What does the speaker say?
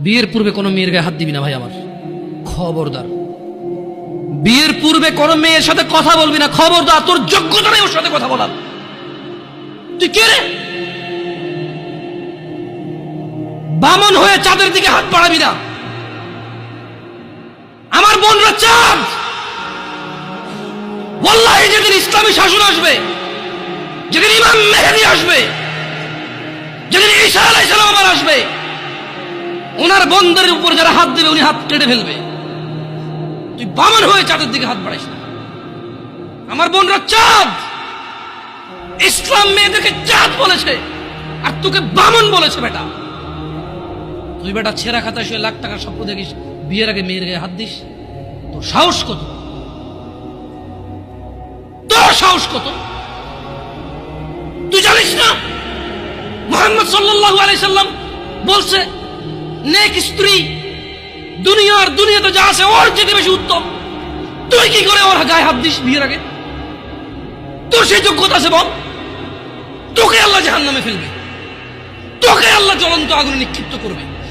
বিয়ের পূর্বে কোনো মেয়ের গায়ে হাত দিবি না ভাই আমার, খবরদার। বিয়ের পূর্বে কোনো মেয়ের সাথে কথা বলবি না, খবরদার। তোর যোগ্যতা নেই ওর সাথে কথা বলার। তুই কে রে? বামন হয়ে চাঁদের দিকে হাত বাড়াবি না। আমার বোনরা চাঁদ। ওয়াল্লাহি যেদিন ইসলামী শাসন আসবে, যেদিন ইমাম মেহেদী আসবে, যেদিন ঈসা আলাইহিস সালাম আবার আসবে, ওনার বন্ধের উপর যারা হাত দেবে উনি হাত কেটে ফেলবে। তুই বামন হয়ে চাঁদের দিকে হাত বাড়াইস না। আমার বোনরা চাঁদ। ইসলাম মেয়েদেরকে চাঁদ বলেছে আর তোকে বামন বলেছে। বেটা তুই বেটা ছেঁড়া খাতায় শুয়ে লাখ টাকার স্বপ্ন দেখিস, বিয়ের আগে মেয়ের গায়ে হাত দিস? তোর সাহস কত? তোর সাহস কত? তুই জানিস না মুহাম্মদ সাল্লাল্লাহু আলাইহি সাল্লাম বলছে নেক স্ত্রী দুনিয়াতে যা আছে ওর চেয়ে বেশি উত্তম। তুই কি করে ওর গায়ে হাত দিস বিয়ের আগে? তোর সেই যোগ্যতা আছে বল? তোকে আল্লাহ জাহান্নামে ফেলবে, তোকে আল্লাহ জ্বলন্ত আগুনে নিক্ষিপ্ত করবে।